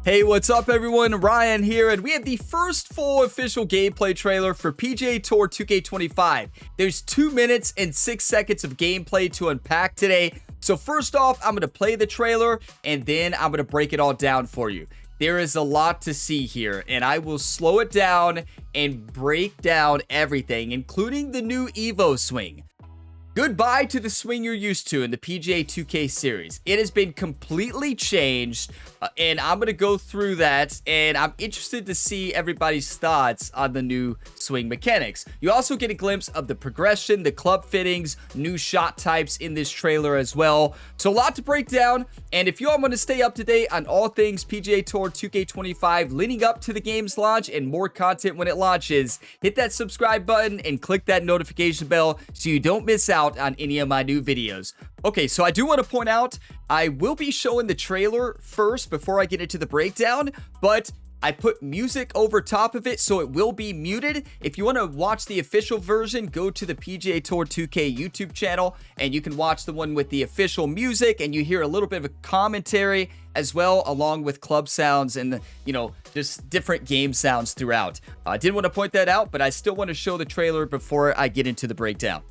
Hey, what's up everyone? Ryan here, and we have the first full official gameplay trailer for PGA Tour 2K25. There's 2 minutes and 6 seconds of gameplay to unpack today. So first off, I'm going to play the trailer, and then I'm going to break it all down for you. There is a lot to see here, and I will slow it down and break down everything, including the new Evo swing. Goodbye to the swing you're used to in the PGA 2K series. It has been completely changed, and I'm going to go through that, and I'm interested to see everybody's thoughts on the new swing mechanics. You also get a glimpse of the progression, the club fittings, new shot types in this trailer as well. So a lot to break down, and if you all want to stay up to date on all things PGA Tour 2K25 leading up to the game's launch and more content when it launches, hit that subscribe button and click that notification bell so you don't miss out on any of my new videos. Okay, so I do want to point out, I will be showing the trailer first before I get into the breakdown, but I put music over top of it, so it will be muted. If you want to watch the official version, go to the PGA Tour 2K YouTube channel, and you can watch the one with the official music, and you hear a little bit of a commentary as well, along with club sounds and, just different game sounds throughout. I did want to point that out, but I still want to show the trailer before I get into the breakdown.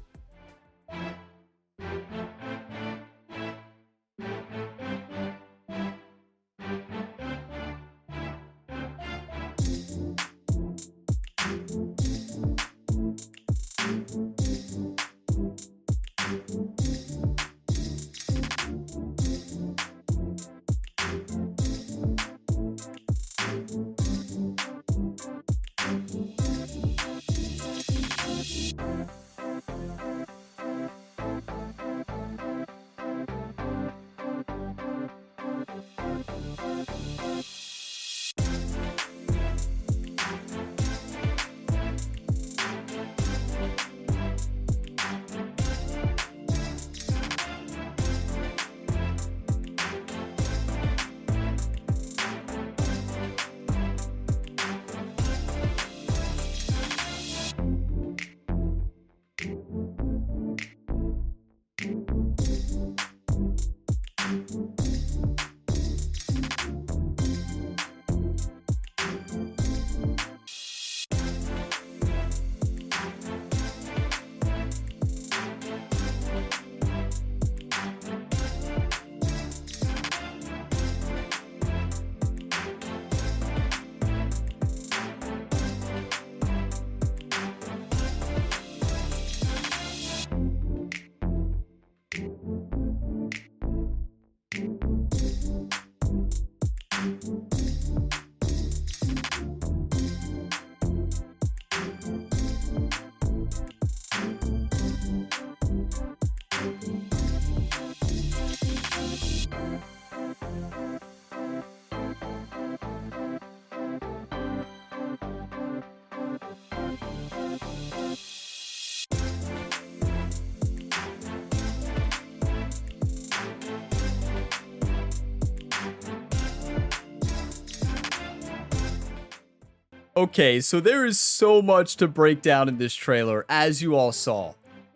Okay, so there is so much to break down in this trailer, as you all saw.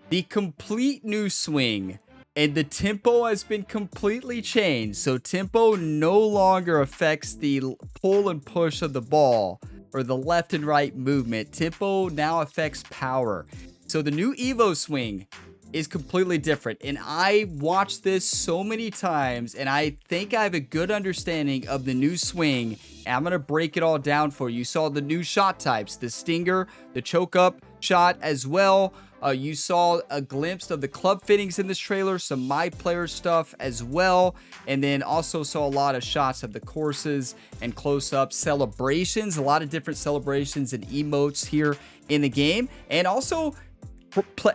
The complete new swing, and the tempo has been completely changed. So tempo no longer affects the pull and push of the ball, or the left and right movement. Tempo now affects power. So the new Evo swing is completely different, and I watched this so many times, and I think I have a good understanding of the new swing. I'm going to break it all down for you. You saw the new shot types, the stinger, the choke up shot as well. You saw a glimpse of the club fittings in this trailer, some my player stuff as well, and then also saw a lot of shots of the courses and close-up celebrations, a lot of different celebrations and emotes here in the game, and also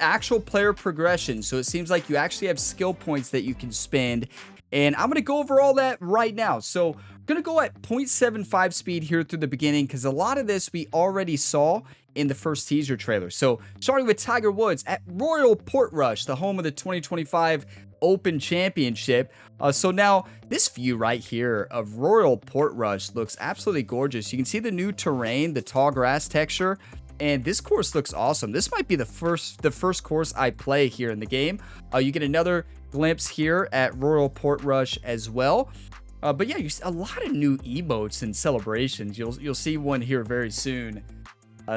actual player progression. So it seems like you actually have skill points that you can spend, and I'm going to go over all that right now. So I'm going to go at 0.75 speed here through the beginning, because a lot of this we already saw in the first teaser trailer. So starting with Tiger Woods at Royal Portrush, the home of the 2025 Open Championship. So now this view right here of Royal Portrush looks absolutely gorgeous. You can see the new terrain, the tall grass texture, and this course looks awesome. This might be the first course I play here in the game. You get another glimpse here at Royal Portrush as well. But yeah, you see a lot of new emotes and celebrations. You'll see one here very soon.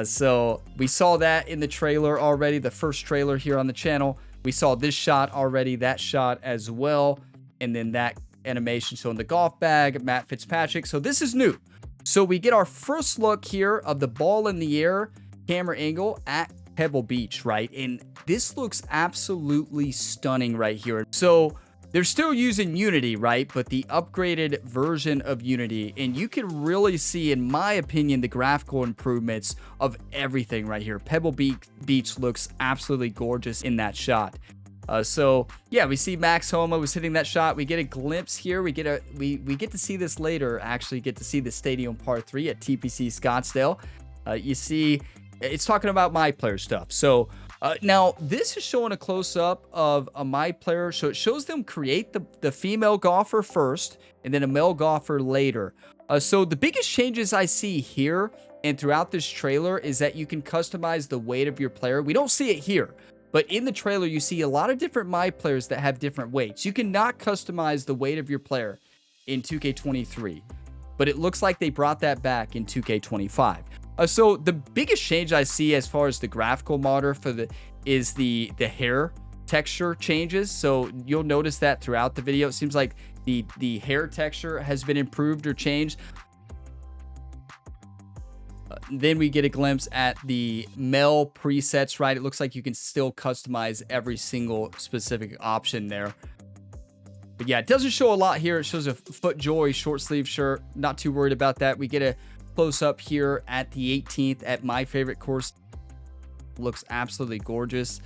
So we saw that in the trailer already, the first trailer here on the channel. We saw this shot already, that shot as well, and then that animation showing the golf bag, Matt Fitzpatrick. So this is new. So we get our first look here of the ball in the air, camera angle at Pebble Beach, right? And this looks absolutely stunning right here. So they're still using Unity, right? But the upgraded version of Unity. And you can really see, in my opinion, the graphical improvements of everything right here. Pebble Beach looks absolutely gorgeous in that shot. So yeah, we see Max Homa was hitting that shot. We get a glimpse here. We get to see this later. Actually, get to see the stadium part 3 at TPC Scottsdale. You see, it's talking about my player stuff. So now this is showing a close-up of a my player. So it shows them create the female golfer first and then a male golfer later. So the biggest changes I see here and throughout this trailer is that you can customize the weight of your player. We don't see it here, but in the trailer you see a lot of different my players that have different weights. You cannot customize the weight of your player in 2K23, but it looks like they brought that back in 2K25. So the biggest change I see as far as the graphical modder is the hair texture changes. So you'll notice that throughout the video. It seems like the hair texture has been improved or changed. Then we get a glimpse at the male presets, right? It looks like you can still customize every single specific option there. But yeah, it doesn't show a lot here. It shows a FootJoy short sleeve shirt. Not too worried about that. We get a close up here at the 18th at my favorite course. Looks absolutely gorgeous.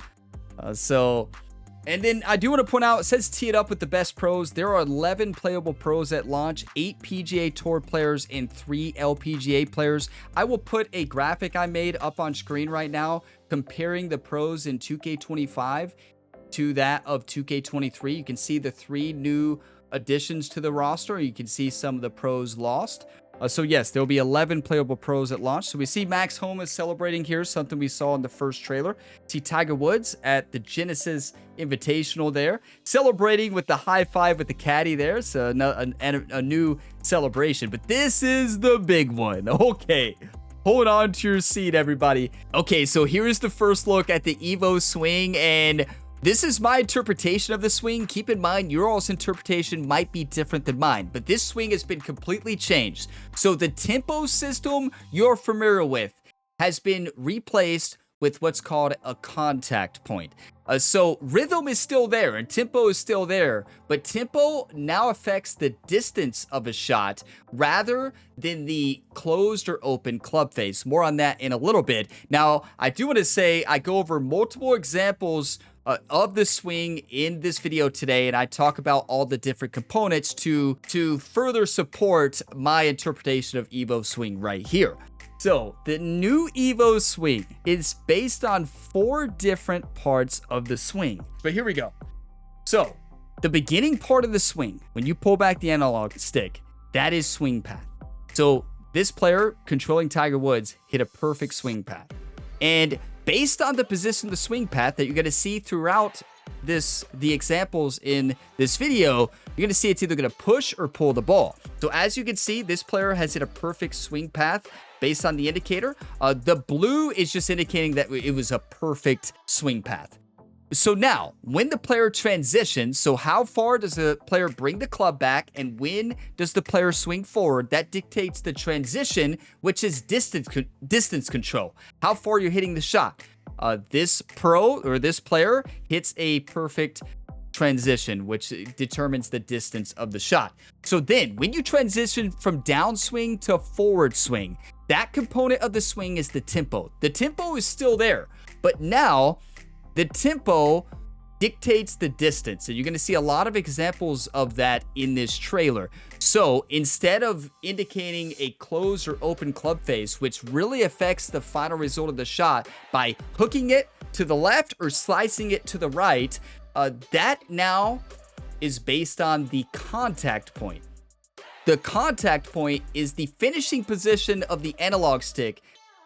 And then I do want to point out, it says tee it up with the best pros. There are 11 playable pros at launch, 8 PGA Tour players, and 3 LPGA players. I will put a graphic I made up on screen right now comparing the pros in 2K25 to that of 2K23. You can see the 3 new additions to the roster. You can see some of the pros lost. So yes, there will be 11 playable pros at launch. So we see Max Homa celebrating here, something we saw in the first trailer. See Tiger Woods at the Genesis Invitational there, celebrating with the high five with the caddy there. So a new celebration. But this is the big one. Okay, hold on to your seat, everybody. Okay, so here's the first look at the Evo swing, and this is my interpretation of the swing. Keep in mind, your all's interpretation might be different than mine, but this swing has been completely changed. So the tempo system you're familiar with has been replaced with what's called a contact point. So rhythm is still there and tempo is still there, but tempo now affects the distance of a shot rather than the closed or open club face. More on that in a little bit. Now, I do want to say I go over multiple examples of the swing in this video today, and I talk about all the different components to further support my interpretation of Evo swing right here. So the new Evo swing is based on 4 different parts of the swing. But here we go. So the beginning part of the swing, when you pull back the analog stick, that is swing path. So this player controlling Tiger Woods hit a perfect swing path. And based on the position of the swing path that you're going to see throughout the examples in this video, you're going to see it's either going to push or pull the ball. So as you can see, this player has hit a perfect swing path based on the indicator. The blue is just indicating that it was a perfect swing path. So now, when the player transitions, so how far does the player bring the club back and when does the player swing forward, that dictates the transition, which is distance control. How far you're hitting the shot. This pro or this player hits a perfect transition, which determines the distance of the shot. So then, when you transition from downswing to forward swing, that component of the swing is the tempo. The tempo is still there, but now the tempo dictates the distance, and you're going to see a lot of examples of that in this trailer. So instead of indicating a closed or open club face, which really affects the final result of the shot by hooking it to the left or slicing it to the right, that now is based on the contact point. The contact point is the finishing position of the analog stick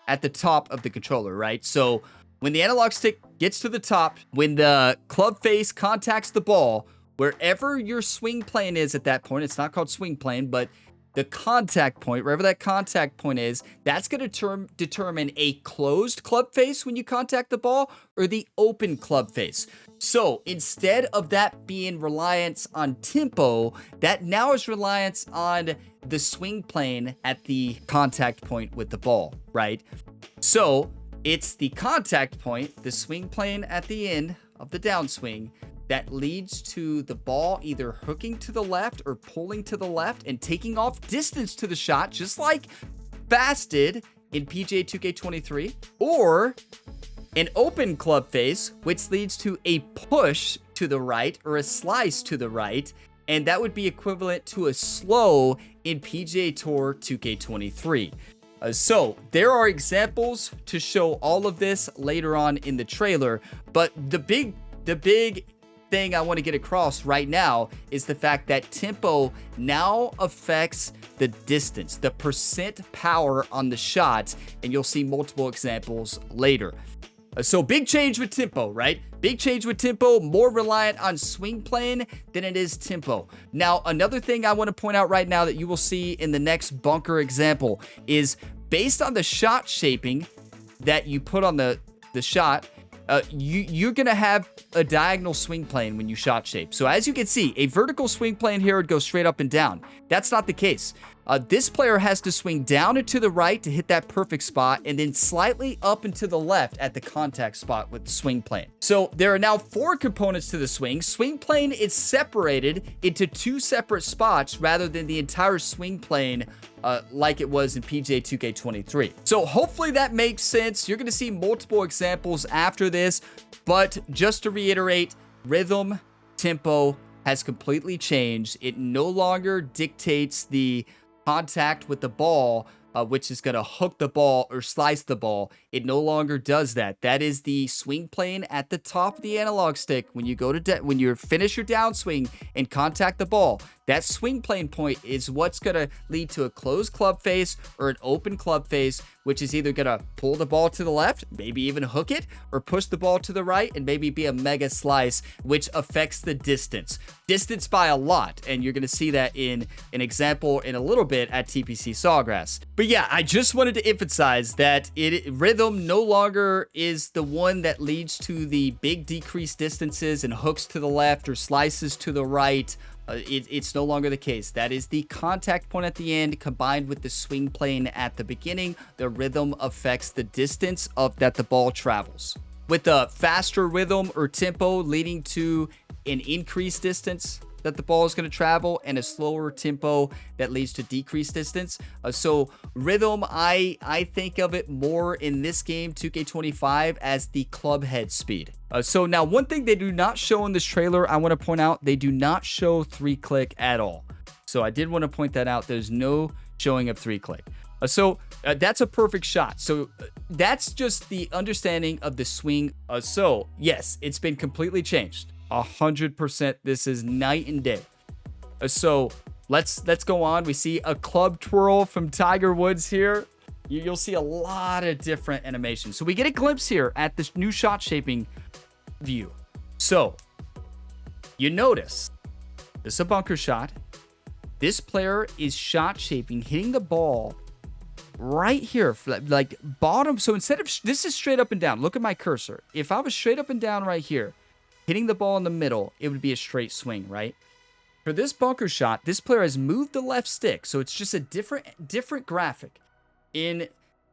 at the top of the controller, right? So when the analog stick gets to the top, when the club face contacts the ball, wherever your swing plane is at that point, it's not called swing plane, but the contact point, wherever that contact point is, that's going to determine a closed club face when you contact the ball or the open club face. So instead of that being reliance on tempo, that now is reliance on the swing plane at the contact point with the ball, right? So it's the contact point, the swing plane at the end of the downswing, that leads to the ball either hooking to the left or pulling to the left and taking off distance to the shot, just like Bass did in PGA 2K23, or an open club face, which leads to a push to the right or a slice to the right, and that would be equivalent to a slow in PGA Tour 2K23. So there are examples to show all of this later on in the trailer, but the big thing I want to get across right now is the fact that tempo now affects the distance, the percent power on the shot, and you'll see multiple examples later. So big change with tempo, right? Big change with tempo, more reliant on swing plane than it is tempo. Now, another thing I want to point out right now that you will see in the next bunker example is based on the shot shaping that you put on the shot, you're going to have a diagonal swing plane when you shot shape. So as you can see, a vertical swing plane here would go straight up and down. That's not the case. This player has to swing down and to the right to hit that perfect spot, and then slightly up and to the left at the contact spot with the swing plane. So there are now 4 components to the swing. Swing plane is separated into 2 separate spots rather than the entire swing plane like it was in PGA 2K23. So hopefully that makes sense. You're going to see multiple examples after this, but just to reiterate, rhythm, tempo has completely changed. It no longer dictates the contact with the ball, which is going to hook the ball or slice the ball. It no longer does that. That is the swing plane at the top of the analog stick. When you go to when you finish your downswing and contact the ball, that swing plane point is what's going to lead to a closed club face or an open club face, which is either going to pull the ball to the left, maybe even hook it, or push the ball to the right and maybe be a mega slice, which affects the distance by a lot. And you're going to see that in an example in a little bit at TPC Sawgrass. But yeah, I just wanted to emphasize that rhythm no longer is the one that leads to the big decreased distances and hooks to the left or slices to the right. It's no longer the case. That is the contact point at the end combined with the swing plane at the beginning. The rhythm affects the distance that the ball travels. With a faster rhythm or tempo leading to an increased distance that the ball is going to travel, and a slower tempo that leads to decreased distance. So rhythm, I think of it more in this game, 2K25, as the club head speed. So now one thing they do not show in this trailer, I want to point out, they do not show 3-click at all. So I did want to point that out. There's no showing of 3-click. So that's a perfect shot. So that's just the understanding of the swing. So yes, it's been completely changed. 100%. This is night and day. So let's go on. We see a club twirl from Tiger Woods here. You'll see a lot of different animations. So we get a glimpse here at this new shot shaping view. So you notice this is a bunker shot. This player is shot shaping, hitting the ball right here, like bottom. So instead of this is straight up and down. Look at my cursor. If I was straight up and down right here, hitting the ball in the middle, it would be a straight swing, right? For this bunker shot, this player has moved the left stick, so it's just a different graphic. In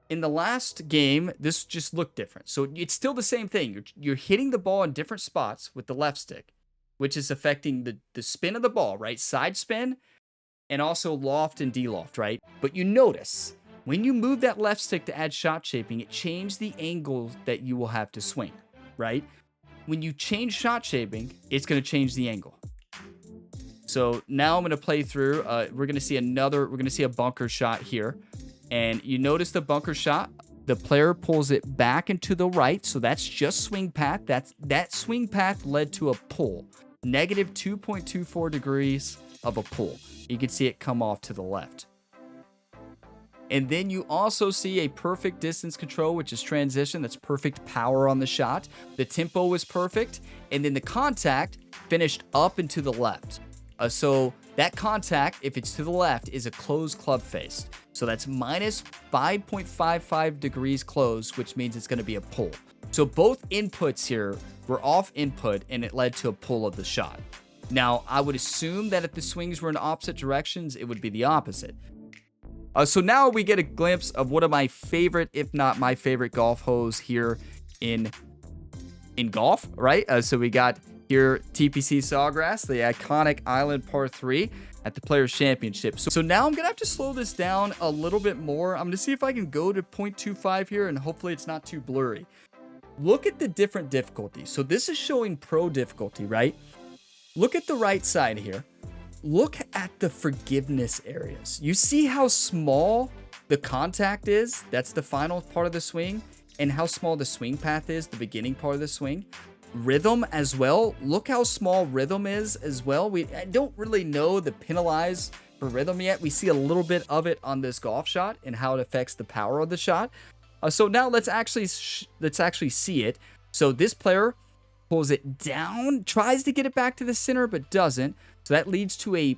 the last game, this just looked different. So it's still the same thing. You're hitting the ball in different spots with the left stick, which is affecting the spin of the ball, right? Side spin and also loft and deloft, right? But you notice when you move that left stick to add shot shaping, it changed the angle that you will have to swing, right? When you change shot shaping, it's going to change the angle. So now I'm going to play through. We're going to see a bunker shot here. And you notice the bunker shot, the player pulls it back and to the right. So that's just swing path. That swing path led to a pull. Negative 2.24 degrees of a pull. You can see it come off to the left. And then you also see a perfect distance control, which is transition. That's perfect power on the shot. The tempo was perfect. And then the contact finished up and to the left. So that contact, if it's to the left, is a closed club face. So that's minus 5.55 degrees closed, which means it's going to be a pull. So both inputs here were off input, and it led to a pull of the shot. Now, I would assume that if the swings were in opposite directions, it would be the opposite. So now we get a glimpse of one of my favorite, if not my favorite, golf holes here in golf, right? So we got here TPC Sawgrass, the iconic Island Par 3 at the Players Championship. So now I'm gonna have to slow this down a little bit more. I'm gonna see if I can go to 0.25 here, and hopefully it's not too blurry. Look at the different difficulties. So this is showing pro difficulty, right? Look at the right side here. Look at the forgiveness areas. You see how small the contact is? That's the final part of the swing. And how small the swing path is, the beginning part of the swing. Rhythm as well. Look how small rhythm is as well. I don't really know the penalize for rhythm yet. We see a little bit of it on this golf shot and how it affects the power of the shot. So now let's actually see it. So this player pulls it down, tries to get it back to the center, but doesn't. So that leads to a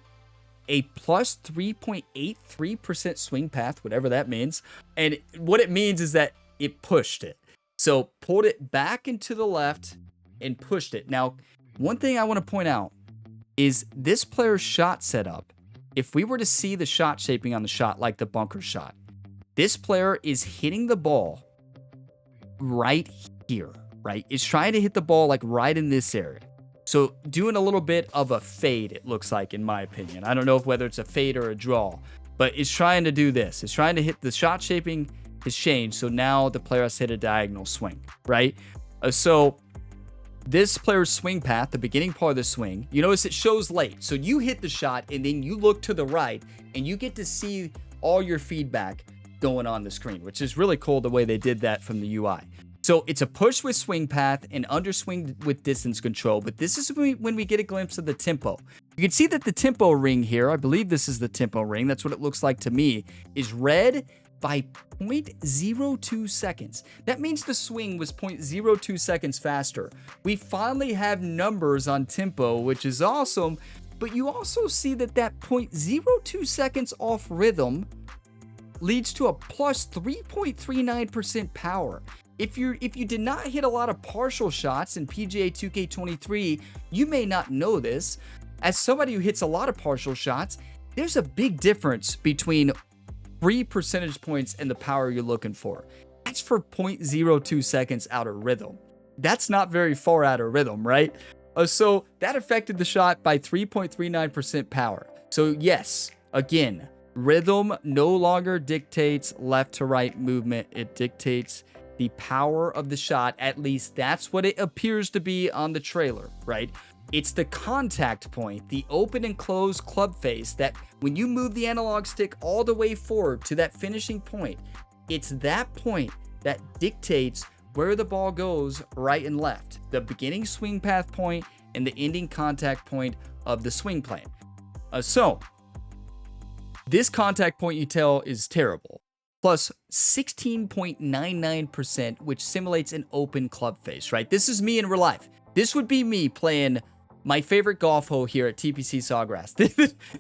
plus 3.83% swing path, whatever that means. And what it means is that it pushed it. So pulled it back into the left and pushed it. Now, one thing I want to point out is this player's shot setup. If we were to see the shot shaping on the shot like the bunker shot, this player is hitting the ball right here, right? It's trying to hit the ball like right in this area. So doing a little bit of a fade, it looks like, in my opinion. I don't know whether it's a fade or a draw, but it's trying to do this. It's trying to hit the shot shaping has changed. So now the player has hit a diagonal swing, right? So this player's swing path, the beginning part of the swing, you notice it shows late. So you hit the shot and then you look to the right and you get to see all your feedback going on the screen, which is really cool the way they did that from the UI. So it's a push with swing path and underswing with distance control, but this is when we get a glimpse of the tempo. You can see that the tempo ring here, I believe this is the tempo ring, that's what it looks like to me, is red by 0.02 seconds. That means the swing was 0.02 seconds faster. We finally have numbers on tempo, which is awesome, but you also see that 0.02 seconds off rhythm leads to a plus 3.39% power. If you did not hit a lot of partial shots in PGA 2K23, you may not know this. As somebody who hits a lot of partial shots, there's a big difference between 3 percentage points and the power you're looking for. That's for 0.02 seconds out of rhythm. That's not very far out of rhythm, right? So that affected the shot by 3.39% power. So yes, again, rhythm no longer dictates left to right movement. It dictates the power of the shot. At least that's what it appears to be on the trailer, right? It's the contact point, the open and closed club face, that when you move the analog stick all the way forward to that finishing point, it's that point that dictates where the ball goes right and left, the beginning swing path point and the ending contact point of the swing plane. So this contact point you tell is terrible, plus 16.99%, which simulates an open club face, right? This is me in real life. This would be me playing my favorite golf hole here at TPC Sawgrass.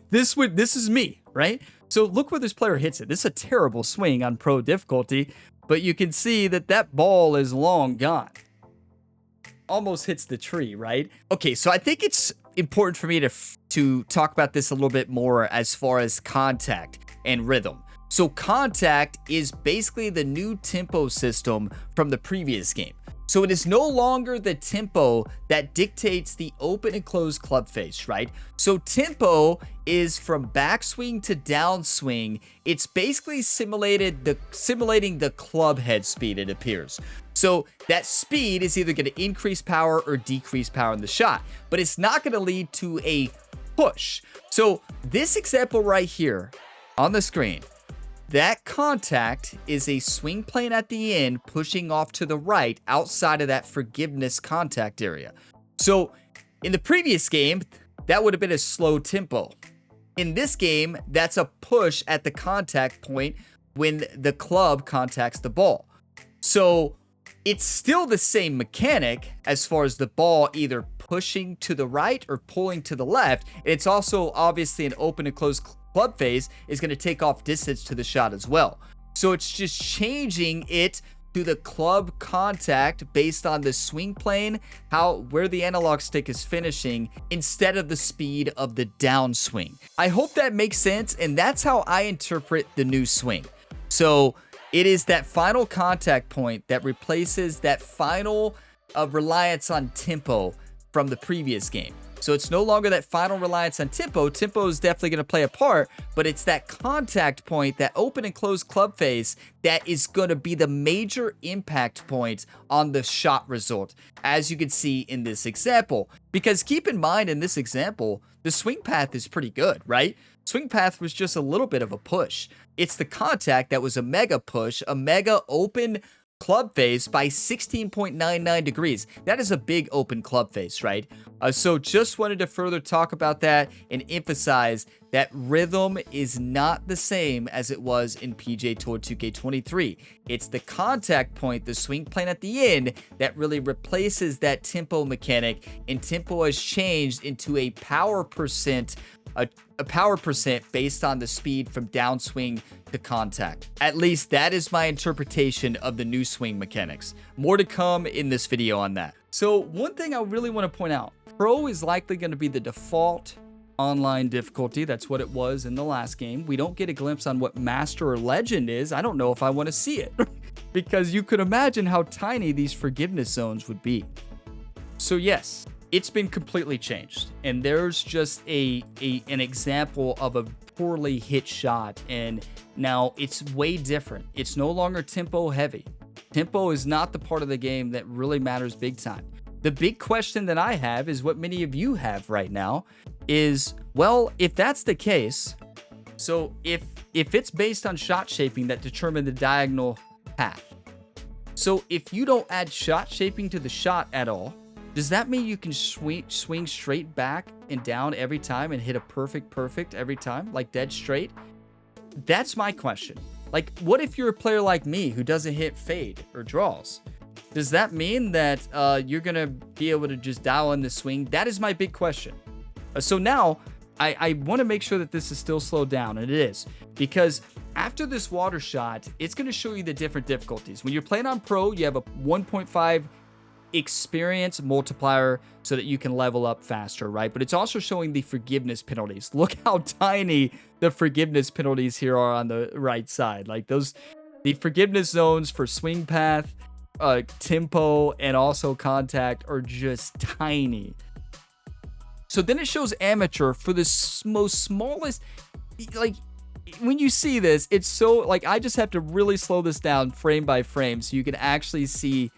This is me, right? So look where this player hits it. This is a terrible swing on pro difficulty, but you can see that ball is long gone. Almost hits the tree, right? Okay, so I think it's important for me to talk about this a little bit more as far as contact and rhythm. So contact is basically the new tempo system from the previous game. So it is no longer the tempo that dictates the open and closed club face, right? So tempo is from backswing to downswing. It's basically simulating the club head speed, it appears. So that speed is either going to increase power or decrease power in the shot, but it's not going to lead to a push. So this example right here on the screen, that contact is a swing plane at the end pushing off to the right outside of that forgiveness contact area. So in the previous game, that would have been a slow tempo. In this game, that's a push at the contact point when the club contacts the ball. So it's still the same mechanic as far as the ball either pushing to the right or pulling to the left. It's also obviously an open and closed club face is going to take off distance to the shot as well. So it's just changing it to the club contact based on the swing plane, where the analog stick is finishing, instead of the speed of the downswing. I hope that makes sense, and that's how I interpret the new swing. So it is that final contact point that replaces that final reliance on tempo from the previous game. So it's no longer that final reliance on tempo. Tempo is definitely going to play a part, but it's that contact point, that open and closed club face, that is going to be the major impact point on the shot result, as you can see in this example. Because keep in mind, in this example, the swing path is pretty good, right? Swing path was just a little bit of a push. It's the contact that was a mega push, a mega open club face by 16.99 degrees. That is a big open club face, right? So just wanted to further talk about that and emphasize that rhythm is not the same as it was in PGA Tour 2K23. It's the contact point, the swing plane at the end, that really replaces that tempo mechanic, and tempo has changed into a power percent, a power percent based on the speed from downswing to contact. At least that is my interpretation of the new swing mechanics. More to come in this video on that. So one thing I really want to point out, Pro is likely going to be the default online difficulty. That's what it was in the last game. We don't get a glimpse on what Master or Legend is. I don't know if I want to see it because you could imagine how tiny these forgiveness zones would be. So yes, it's been completely changed, and there's just an example of a poorly hit shot, and now it's way different. It's no longer tempo heavy. Tempo is not the part of the game that really matters big time. The big question that I have is what many of you have right now is, well, if that's the case, so if it's based on shot shaping that determine the diagonal path, so if you don't add shot shaping to the shot at all, does that mean you can swing straight back and down every time and hit a perfect every time, like dead straight? That's my question. Like, what if you're a player like me who doesn't hit fade or draws? Does that mean that you're going to be able to just dial in the swing? That is my big question. So now I want to make sure that this is still slowed down, and it is, because after this water shot, it's going to show you the different difficulties. When you're playing on Pro, you have a 1.5 experience multiplier so that you can level up faster, right? But it's also showing the forgiveness penalties. Look how tiny the forgiveness penalties here are on the right side. Like the forgiveness zones for swing path, tempo, and also contact are just tiny. So then it shows amateur for the most smallest, like when you see this, it's so like, I just have to really slow this down frame by frame so you can actually see.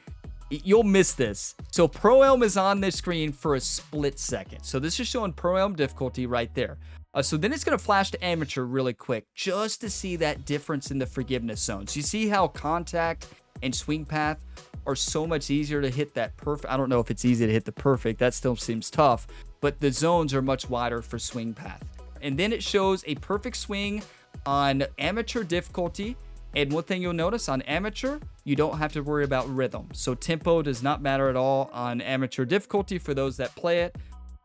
You'll miss this. So Pro Elm is on this screen for a split second. So this is showing Pro Elm difficulty right there. So then it's going to flash to amateur really quick just to see that difference in the forgiveness zones. You see how contact and swing path are so much easier to hit that perfect. I don't know if it's easy to hit the perfect. That still seems tough. But the zones are much wider for swing path. And then it shows a perfect swing on amateur difficulty. And one thing you'll notice on amateur, you don't have to worry about rhythm. So tempo does not matter at all on amateur difficulty for those that play it.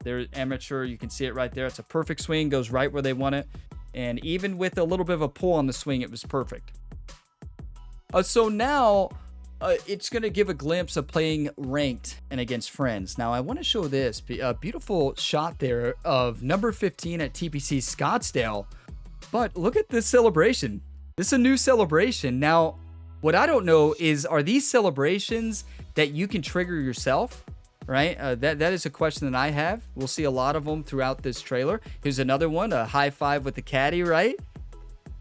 They're amateur, you can see it right there. It's a perfect swing, goes right where they want it. And even with a little bit of a pull on the swing, it was perfect. So now it's going to give a glimpse of playing ranked and against friends. Now I want to show this a beautiful shot there of number 15 at TPC Scottsdale. But look at this celebration. This is a new celebration. Now, what I don't know is, are these celebrations that you can trigger yourself, right? That is a question that I have. We'll see a lot of them throughout this trailer. Here's another one, a high five with the caddy, right?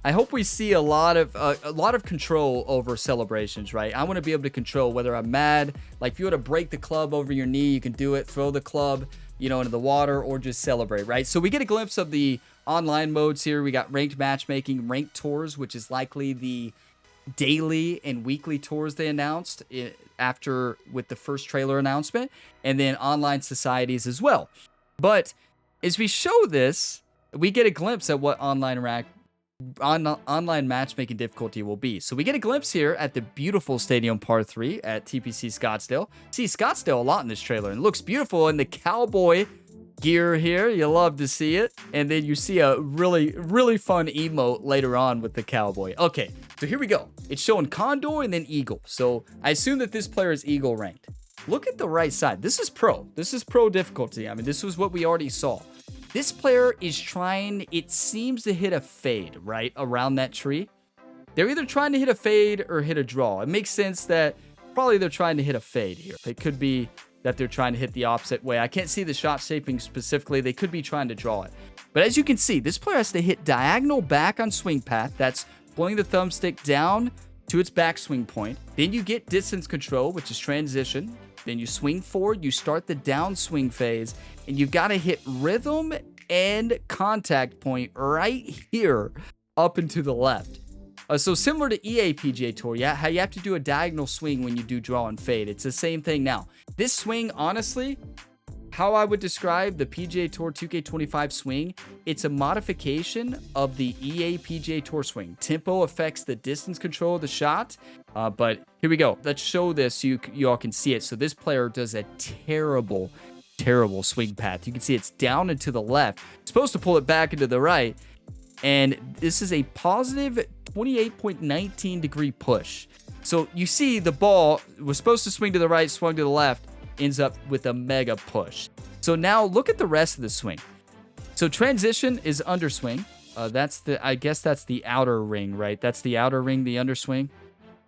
I hope we see a lot of control over celebrations, right? I want to be able to control whether I'm mad. Like if you want to break the club over your knee, you can do it. Throw the club, into the water, or just celebrate, right? So we get a glimpse of the online modes here. We got ranked matchmaking, ranked tours, which is likely the daily and weekly tours they announced after with the first trailer announcement, and then online societies as well. But as we show this, we get a glimpse at what online online matchmaking difficulty will be. So we get a glimpse here at the beautiful Stadium Par 3 at TPC Scottsdale. See Scottsdale a lot in this trailer, and it looks beautiful in the cowboy gear here. You love to see it. And then you see a really, really fun emote later on with the cowboy. Okay, so here we go. It's showing Condor and then Eagle. So I assume that this player is Eagle ranked. Look at the right side. This is pro. This is pro difficulty. I mean, this was what we already saw. This player is trying, it seems, to hit a fade, right, around that tree. They're either trying to hit a fade or hit a draw. It makes sense that probably they're trying to hit a fade here. It could be that they're trying to hit the opposite way. I can't see the shot shaping specifically. They could be trying to draw it. But as you can see, this player has to hit diagonal back on swing path. That's pulling the thumbstick down to its backswing point. Then you get distance control, which is transition. Then you swing forward, you start the downswing phase, and you've got to hit rhythm and contact point right here up and to the left. So similar to EA PGA Tour, yeah, how you have to do a diagonal swing when you do draw and fade. It's the same thing now. This swing, honestly, how I would describe the PGA Tour 2K25 swing, it's a modification of the EA PGA Tour swing. Tempo affects the distance control of the shot, but here we go. Let's show this so you all can see it. So this player does a terrible swing path. You can see it's down and to the left. It's supposed to pull it back into the right, and this is a positive 28.19 degree push. So you see the ball was supposed to swing to the right, swung to the left, ends up with a mega push. So now look at the rest of the swing. So transition is underswing. I guess that's the outer ring, right? That's the outer ring, the underswing.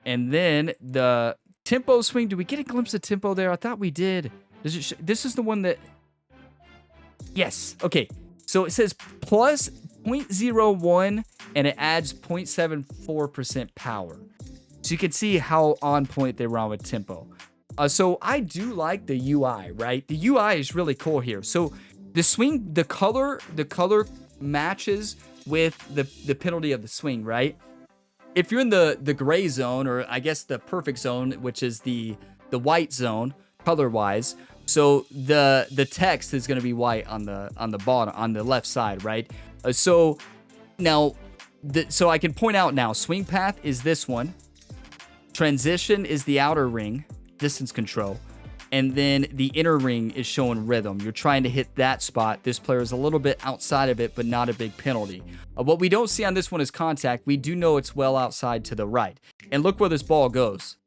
And then the tempo swing. Do we get a glimpse of tempo there? I thought we did. This is the one that... Yes. Okay. So it says plus 0.01 and it adds 0.74% power. So you can see how on point they run with tempo. So I do like the UI, right? The UI is really cool here. So the swing, the color matches with the penalty of the swing, right? If you're in the gray zone, or I guess the perfect zone, which is the white zone, color-wise, so the text is going to be white on the bottom, on the left side, right? So now, so I can point out now, swing path is this one, transition is the outer ring, distance control, and then the inner ring is showing rhythm. You're trying to hit that spot. This player is a little bit outside of it, but not a big penalty. What we don't see on this one is contact. We do know it's well outside to the right. And look where this ball goes.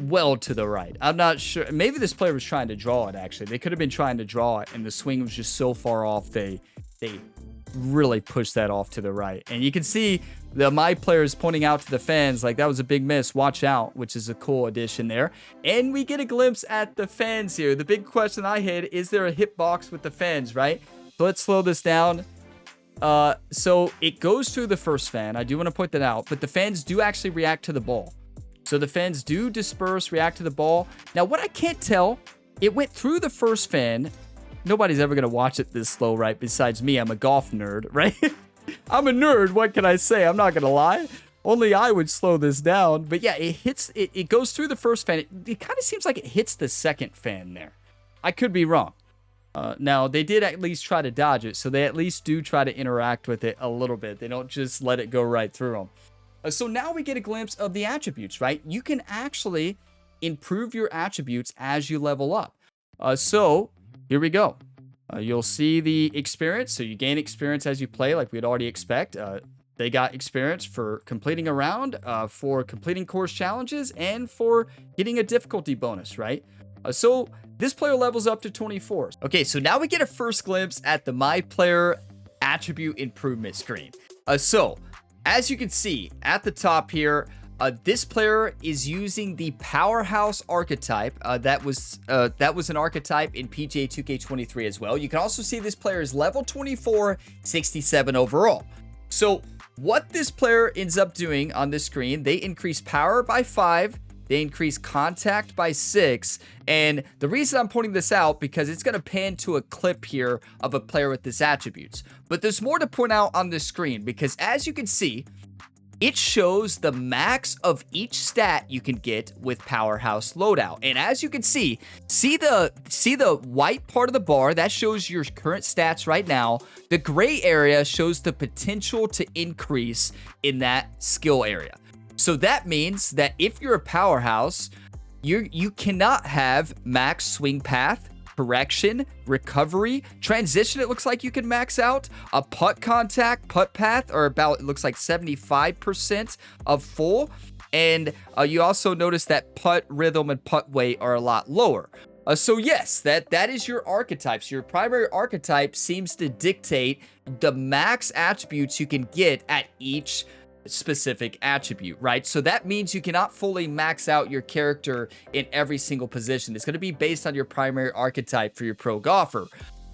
Well to the right. I'm not sure. Maybe this player was trying to draw it, actually. They could have been trying to draw it, and the swing was just so far off, they really pushed that off to the right. And you can see my players pointing out to the fans like that was a big miss, watch out, which is a cool addition there. And we get a glimpse at the fans here. The big question I had, is there a hitbox with the fans, right? So let's slow this down. So it goes through the first fan. I do want to point that out, but the fans do actually react to the ball. So the fans do disperse, react to the ball. Now what I can't tell, it went through the first fan. Nobody's ever going to watch it this slow, right? Besides me, I'm a golf nerd, right? I'm a nerd. What can I say? I'm not going to lie. Only I would slow this down. But yeah, it goes through the first fan. It kind of seems like it hits the second fan there. I could be wrong. Now, they did at least try to dodge it. So they at least do try to interact with it a little bit. They don't just let it go right through them. So now we get a glimpse of the attributes, right? You can actually improve your attributes as you level up. So here we go. You'll see the experience. So you gain experience as you play, like we'd already expect. They got experience for completing a round, for completing course challenges, and for getting a difficulty bonus, right? So this player levels up to 24. Okay, so now we get a first glimpse at the My Player attribute improvement screen. So as you can see at the top here, this player is using the Powerhouse archetype. That was an archetype in PGA 2K23 as well. You can also see this player is level 24, 67 overall. So what this player ends up doing on this screen, they increase power by 5, they increase contact by 6, and the reason I'm pointing this out because it's going to pan to a clip here of a player with this attributes. But there's more to point out on this screen because as you can see, it shows the max of each stat you can get with Powerhouse Loadout. And as you can see the white part of the bar, that shows your current stats right now. The gray area shows the potential to increase in that skill area. So that means that if you're a powerhouse, you cannot have max swing path, correction, recovery, transition. It looks like you can max out a putt contact, putt path, or about, it looks like 75% of full. And you also notice that putt rhythm and putt weight are a lot lower. So yes, that is your archetypes. Your primary archetype seems to dictate the max attributes you can get at each specific attribute, right? So that means you cannot fully max out your character in every single position. It's going to be based on your primary archetype for your pro golfer.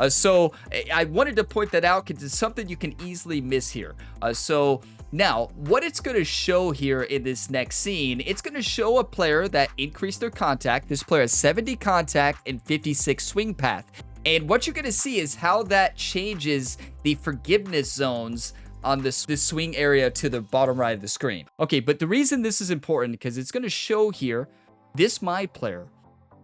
So I wanted to point that out because it's something you can easily miss here. So now what it's going to show here in this next scene, it's going to show a player that increased their contact. This player has 70 contact and 56 swing path. And what you're going to see is how that changes the forgiveness zones on this swing area to the bottom right of the screen. Okay, but the reason this is important because it's going to show here this my player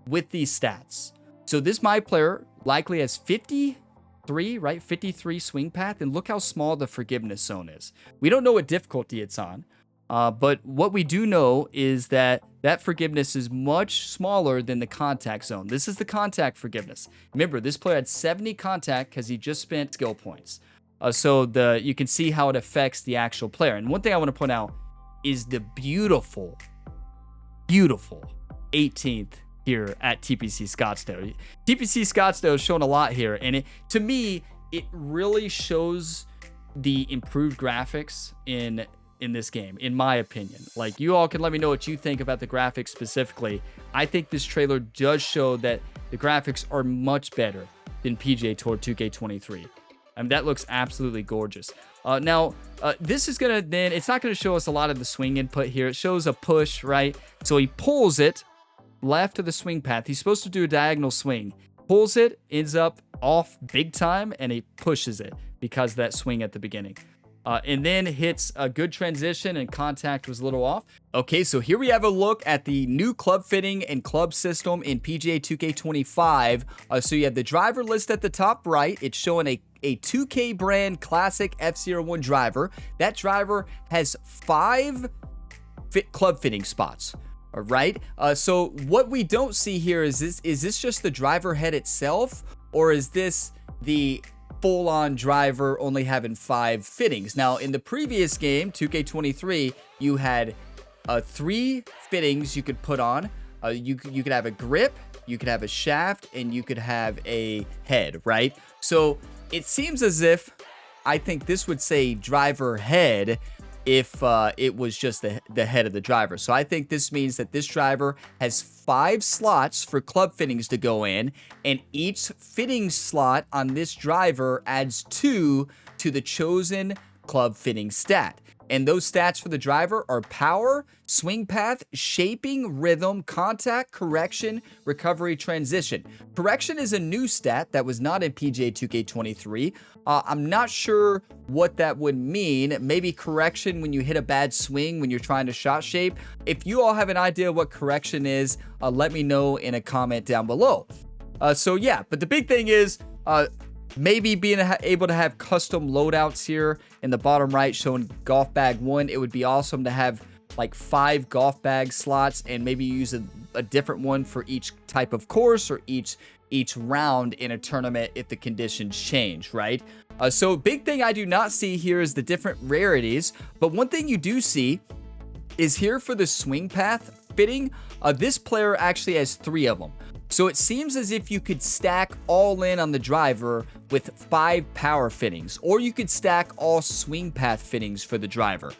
with these stats. So this my player likely has 53, right? 53 swing path, and look how small the forgiveness zone is. We don't know what difficulty it's on, but what we do know is that forgiveness is much smaller than the contact zone. This is the contact forgiveness. Remember, this player had 70 contact because he just spent skill points. So you can see how it affects the actual player. And one thing I want to point out is the beautiful 18th here at TPC Scottsdale. TPC Scottsdale is showing a lot here, and to me, it really shows the improved graphics in this game, in my opinion. Like, you all can let me know what you think about the graphics specifically. I think this trailer does show that the graphics are much better than PGA Tour 2K23. I mean, that looks absolutely gorgeous. Now, this is going to then, it's not going to show us a lot of the swing input here. It shows a push, right? So he pulls it left of the swing path. He's supposed to do a diagonal swing. Pulls it, ends up off big time, and he pushes it because of that swing at the beginning. And then hits a good transition, and contact was a little off. Okay, so here we have a look at the new club fitting and club system in PGA 2K25. So you have the driver list at the top right. It's showing a 2K brand classic F01 driver. That driver has 5 club fitting spots. All right. So what we don't see here is this just the driver head itself, or is this the full-on driver only having 5 fittings? Now, in the previous game, 2K23, you had 3 fittings you could put on. You could have a grip, you could have a shaft, and you could have a head, right? So it seems as if, I think this would say driver head if it was just the head of the driver. So I think this means that this driver has 5 slots for club fittings to go in, and each fitting slot on this driver adds 2 to the chosen club fitting stat. And those stats for the driver are power, swing path, shaping, rhythm, contact, correction, recovery, transition. Correction is a new stat that was not in PGA 2K23. I'm not sure what that would mean. Maybe correction when you hit a bad swing when you're trying to shot shape. If you all have an idea what correction is, let me know in a comment down below. So yeah, but the big thing is, maybe being able to have custom loadouts here in the bottom right showing golf bag 1. It would be awesome to have like 5 golf bag slots, and maybe use a different one for each type of course or each round in a tournament if the conditions change, right? So big thing I do not see here is the different rarities, but one thing you do see is here for the swing path fitting, this player actually has 3 of them. So it seems as if you could stack all in on the driver with 5 power fittings, or you could stack all swing path fittings for the driver.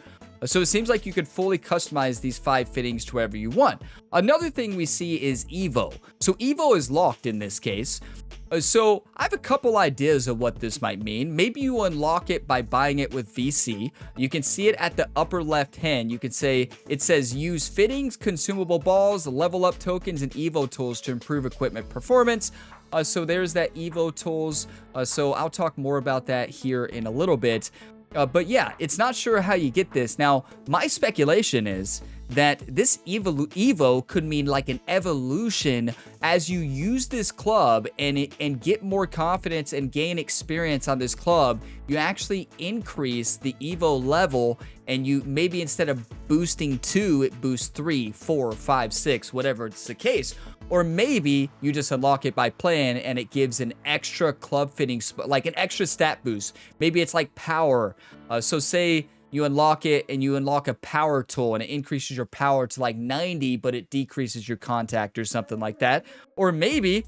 So it seems like you could fully customize these 5 fittings to wherever you want. Another thing we see is Evo. So Evo is locked in this case. So I have a couple ideas of what this might mean. Maybe you unlock it by buying it with VC. You can see it at the upper left hand. You could say, it says use fittings, consumable balls, level up tokens, and Evo tools to improve equipment performance. So there's that Evo tools. So I'll talk more about that here in a little bit. But yeah, it's not sure how you get this. Now, my speculation is that this Evo could mean like an evolution as you use this club and get more confidence and gain experience on this club. You actually increase the Evo level, and you maybe instead of boosting 2, it boosts 3, 4, 5, 6, whatever it's the case. Or maybe you just unlock it by playing and it gives an extra club fitting, like an extra stat boost. Maybe it's like power. So say you unlock it and you unlock a power tool and it increases your power to like 90, but it decreases your contact or something like that. Or maybe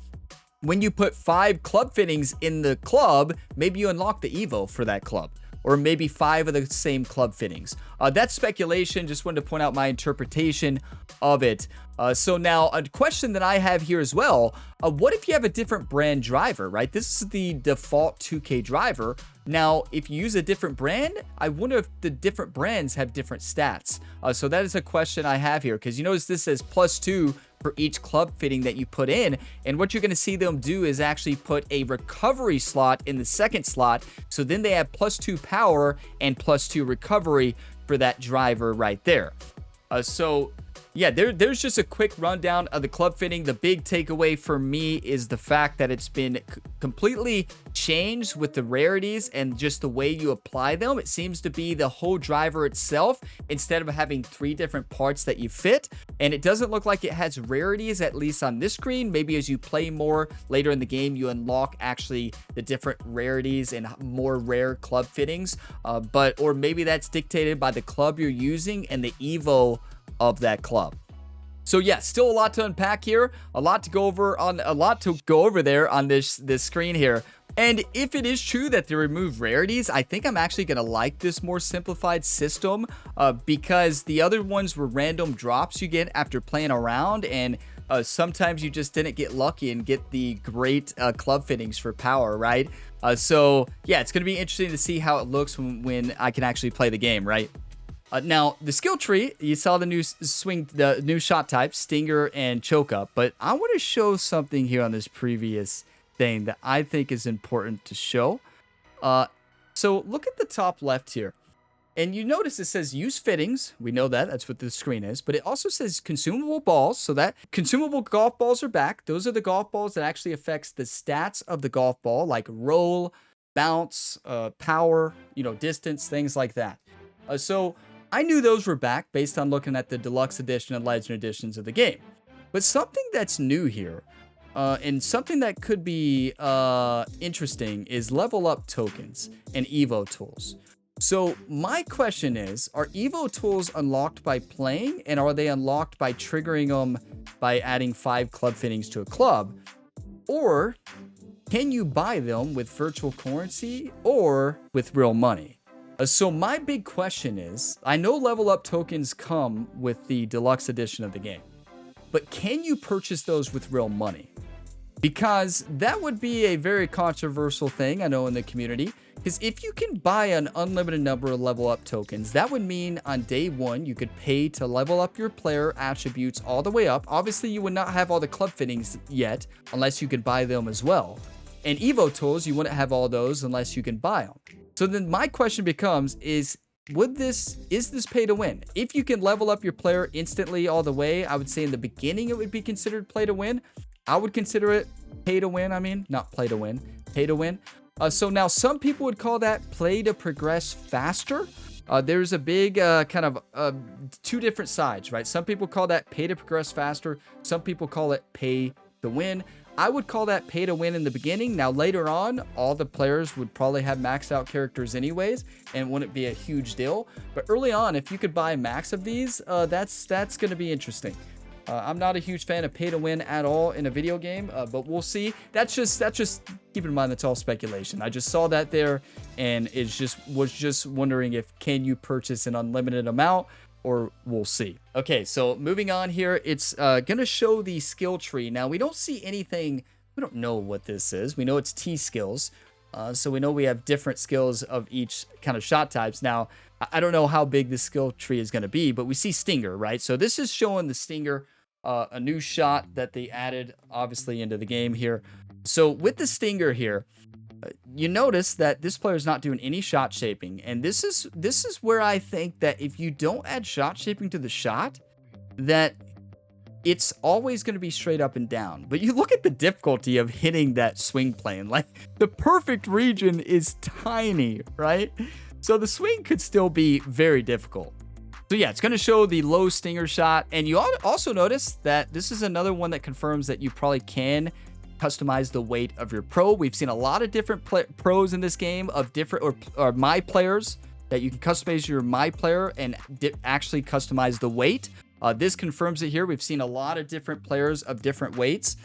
when you put 5 club fittings in the club, maybe you unlock the Evo for that club. Or maybe 5 of the same club fittings. That's speculation. Just wanted to point out my interpretation of it. So now a question that I have here as well. What if you have a different brand driver, right? This is the default 2K driver. Now, if you use a different brand, I wonder if the different brands have different stats. So that is a question I have here, because you notice this says +2 for each club fitting that you put in. And what you're going to see them do is actually put a recovery slot in the second slot. So then they have +2 power and +2 recovery for that driver right there. So yeah, there's just a quick rundown of the club fitting. The big takeaway for me is the fact that it's been completely changed with the rarities and just the way you apply them. It seems to be the whole driver itself instead of having 3 different parts that you fit. And it doesn't look like it has rarities, at least on this screen. Maybe as you play more later in the game, you unlock actually the different rarities and more rare club fittings. Or maybe that's dictated by the club you're using and the Evo of that club. So yeah, still a lot to unpack here, a lot to go over there on this screen here. And if it is true that they remove rarities, I think I'm actually going to like this more simplified system because the other ones were random drops you get after playing around, and sometimes you just didn't get lucky and get the great club fittings for power, right? So yeah, it's going to be interesting to see how it looks when I can actually play the game, right? Now, the skill tree, you saw the new shot types, Stinger and Choke Up, but I want to show something here on this previous thing that I think is important to show. So look at the top left here, and you notice it says use fittings. We know that, that's what the screen is, but it also says consumable balls, so that consumable golf balls are back. Those are the golf balls that actually affects the stats of the golf ball, like roll, bounce, power, distance, things like that. So I knew those were back based on looking at the deluxe edition and legend editions of the game. But something that's new here, and something that could be interesting, is level up tokens and Evo tools. So my question is, are Evo tools unlocked by playing, and are they unlocked by triggering them by adding 5 club fittings to a club? Or can you buy them with virtual currency or with real money? So my big question is, I know level up tokens come with the deluxe edition of the game, but can you purchase those with real money? Because that would be a very controversial thing, I know, in the community. Because if you can buy an unlimited number of level up tokens, that would mean on day 1, you could pay to level up your player attributes all the way up. Obviously, you would not have all the club fittings yet, unless you could buy them as well. And Evo tools, you wouldn't have all those unless you can buy them. So then my question becomes, is this pay to win? If you can level up your player instantly all the way, I would say in the beginning it would be considered play to win. I would consider it pay to win. I mean, not play to win, pay to win. So now some people would call that play to progress faster. There's a big kind of 2 different sides, right? Some people call that pay to progress faster. Some people call it pay to win. I would call that pay to win in the beginning. Now, later on, all the players would probably have maxed out characters anyways, and wouldn't be a huge deal. But early on, if you could buy max of these, that's going to be interesting. I'm not a huge fan of pay to win at all in a video game, but we'll see. That's just keep in mind, that's all speculation. I just saw that there, and was just wondering if can you purchase an unlimited amount, or we'll see. Okay, so moving on here, it's gonna show the skill tree. Now, we don't see anything, we don't know what this is. We know it's T skills, so we know we have different skills of each kind of shot types. Now, I don't know how big this skill tree is gonna be, but we see Stinger, right? So this is showing the Stinger, a new shot that they added, obviously, into the game here. So with the Stinger here, you notice that this player is not doing any shot shaping. And this is where I think that if you don't add shot shaping to the shot, that it's always going to be straight up and down. But you look at the difficulty of hitting that swing plane. Like, the perfect region is tiny, right? So the swing could still be very difficult. So yeah, it's going to show the low stinger shot. And you also notice that this is another one that confirms that you probably can customize the weight of your pro. We've seen a lot of different pros in this game of different or my players that you can customize your my player and actually customize the weight. This confirms it here. We've seen a lot of different players of different weights.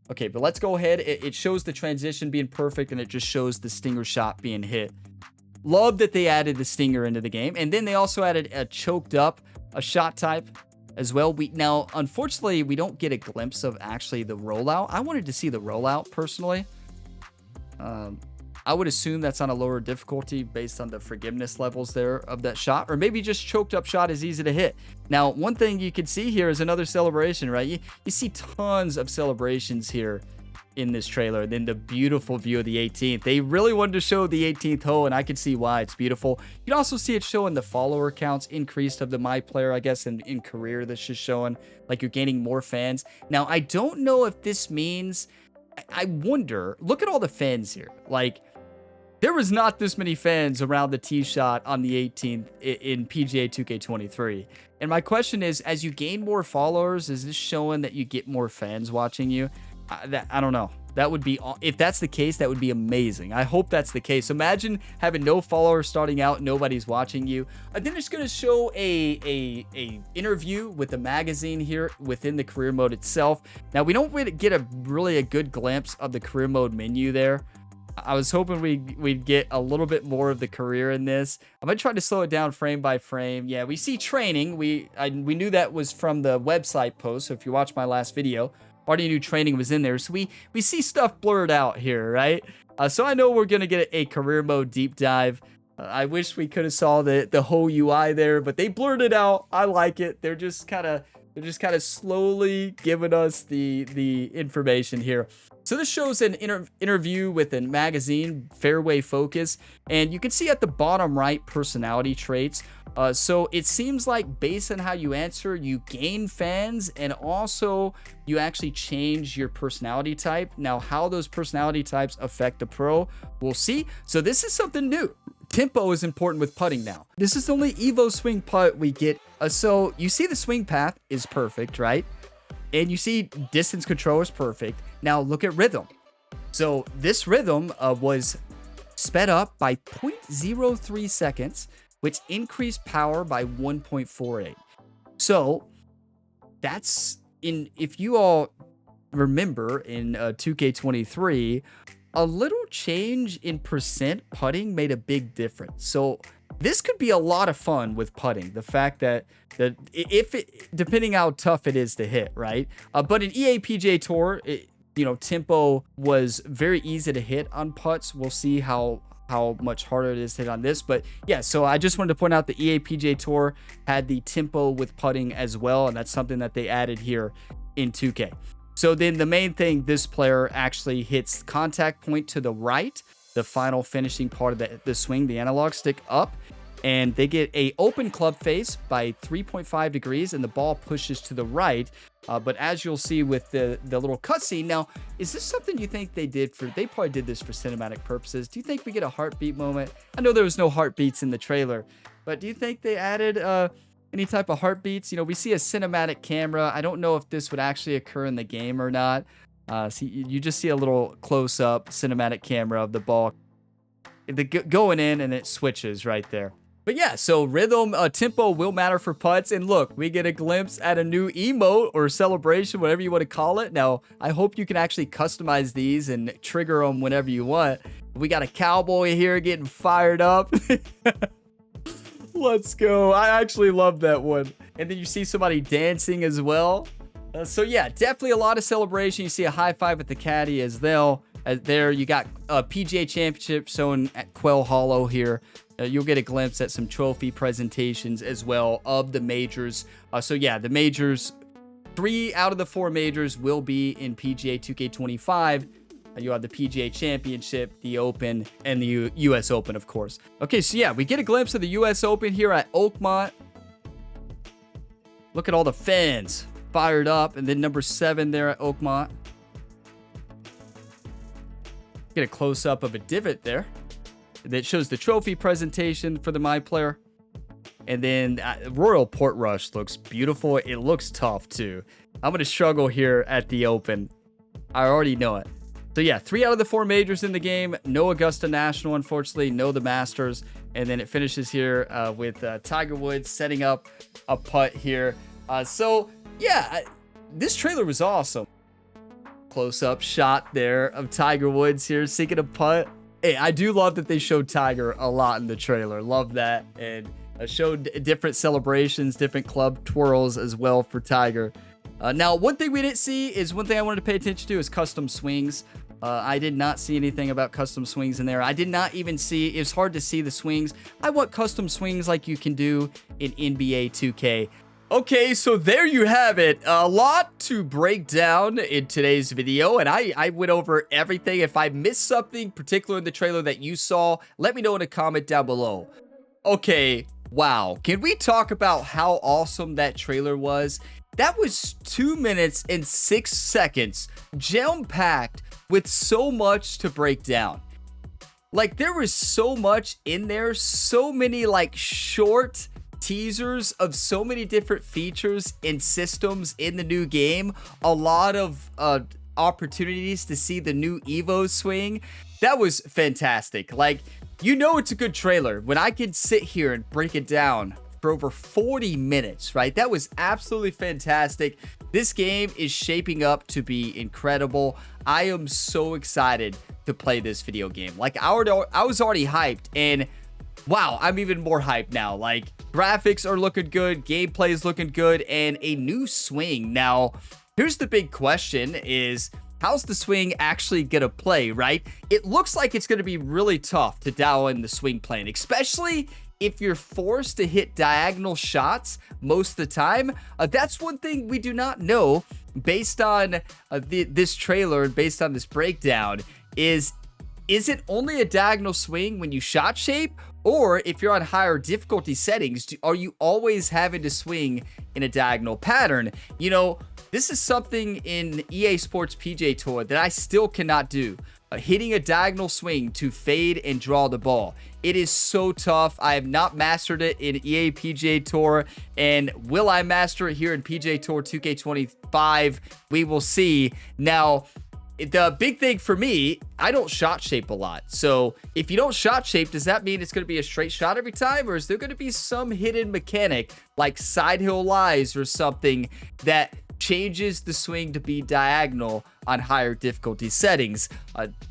Okay, but let's go ahead. It shows the transition being perfect, and it just shows the stinger shot being hit. Love that they added the stinger into the game. And then they also added a choked up, a shot type as well. Now, unfortunately, we don't get a glimpse of actually the rollout. I wanted to see the rollout personally. I would assume that's on a lower difficulty based on the forgiveness levels there of that shot, or maybe just choked up shot is easy to hit. Now, one thing you can see here is another celebration, right? You see tons of celebrations here in this trailer. Then the beautiful view of the 18th. They really wanted to show the 18th hole, and I can see why. It's beautiful. You can also see it showing the follower counts increased of the my player, I guess, in career. That's just showing like you're gaining more fans. Now, I don't know if this means, I wonder, look at all the fans here. Like, there was not this many fans around the tee shot on the 18th in PGA 2K23. And my question is, as you gain more followers, is this showing that you get more fans watching you? I don't know. That would be, if that's the case, that would be amazing. I hope that's the case. Imagine having no followers starting out, nobody's watching you. Then it's going to show a interview with the magazine here within the career mode itself. Now, we don't really get a good glimpse of the career mode menu there. I was hoping we'd get a little bit more of the career in this. I'm going to try to slow it down frame by frame. Yeah, we see training. We knew that was from the website post. So if you watched my last video, already knew training was in there. So we see stuff blurred out here, right? So I know we're going to get a career mode deep dive. I wish we could have saw the whole UI there, but they blurred it out. I like it. They're just kind of slowly giving us the information here. So this shows an interview with a magazine, Fairway Focus, and you can see at the bottom right personality traits. So it seems like based on how you answer, you gain fans, and also you actually change your personality type. Now, how those personality types affect the pro, we'll see. So this is something new. Tempo is important with putting now. This is the only Evo swing putt we get. So you see the swing path is perfect, right? And you see distance control is perfect. Now look at rhythm. So this rhythm was sped up by 0.03 seconds, which increased power by 1.48. So that's if you all remember in 2K23, a little change in percent putting made a big difference. So this could be a lot of fun with putting. The fact that depending how tough it is to hit, right? But in EA PGA Tour, tempo was very easy to hit on putts. We'll see how much harder it is to hit on this. But yeah, so I just wanted to point out the EA PGA Tour had the tempo with putting as well, and that's something that they added here in 2K. So then the main thing, this player actually hits contact point to the right, the final finishing part of the swing, the analog stick up, and they get a open club face by 3.5 degrees, and the ball pushes to the right. But as you'll see with the little cutscene, now, is this something you think they probably did this for cinematic purposes? Do you think we get a heartbeat moment? I know there was no heartbeats in the trailer, but do you think they added any type of heartbeats? We see a cinematic camera. I don't know if this would actually occur in the game or not. See, you just see a little close-up cinematic camera of the ball going in, and it switches right there. But yeah, so rhythm, tempo will matter for putts. And look, we get a glimpse at a new emote or celebration, whatever you want to call it. Now, I hope you can actually customize these and trigger them whenever you want. We got a cowboy here getting fired up. Let's go. I actually love that one. And then you see somebody dancing as well. So yeah, definitely a lot of celebration. You see a high five with the caddy as well. There you got a PGA Championship shown at Quail Hollow here. You'll get a glimpse at some trophy presentations as well of the majors. So yeah, the majors, 3 out of the 4 majors will be in PGA 2K25. You have the PGA Championship, the Open, and the US Open, of course. Okay, so yeah, we get a glimpse of the US Open here at Oakmont. Look at all the fans fired up. And then number 7 there at Oakmont. Get a close-up of a divot there that shows the trophy presentation for the My Player. And then Royal Portrush looks beautiful. It looks tough, too. I'm going to struggle here at the Open. I already know it. So yeah, 3 out of the 4 majors in the game. No Augusta National, unfortunately. No the Masters. And then it finishes here with Tiger Woods setting up a putt here. So yeah, this trailer was awesome. Close-up shot there of Tiger Woods here sinking a putt. Hey, I do love that they showed Tiger a lot in the trailer. Love that. And showed different celebrations, different club twirls as well for Tiger. Now, one thing we didn't see is one thing I wanted to pay attention to is custom swings. I did not see anything about custom swings in there. I did not even see, it's hard to see the swings. I want custom swings like you can do in NBA 2K. Okay, so there you have it. A lot to break down in today's video, and I went over everything. If I missed something particular in the trailer that you saw, let me know in a comment down below. Okay, wow. Can we talk about how awesome that trailer was? That was 2 minutes and 6 seconds, jam-packed with so much to break down. Like, there was so much in there, so many, like, short teasers of so many different features and systems in the new game. A lot of opportunities to see the new Evo swing. That was fantastic. Like, you know it's a good trailer when I can sit here and break it down for over 40 minutes, right? That was absolutely fantastic. This game is shaping up to be incredible. I am so excited to play this video game. Like, I was already hyped, and wow, I'm even more hyped now. Like, graphics are looking good, gameplay is looking good, and a new swing. Now, here's the big question is, how's the swing actually gonna play, right? It looks like it's gonna be really tough to dial in the swing plane, especially if you're forced to hit diagonal shots most of the time. That's one thing we do not know based on this trailer and based on this breakdown is it only a diagonal swing when you shot shape? Or if you're on higher difficulty settings, are you always having to swing in a diagonal pattern? You know, this is something in EA Sports PGA Tour that I still cannot do. Hitting a diagonal swing to fade and draw the ball. It is so tough. I have not mastered it in EA PGA Tour. And will I master it here in PGA Tour 2K25? We will see. Now, the big thing for me, I don't shot shape a lot. So if you don't shot shape, does that mean it's going to be a straight shot every time? Or is there going to be some hidden mechanic like side hill lies or something that changes the swing to be diagonal on higher difficulty settings?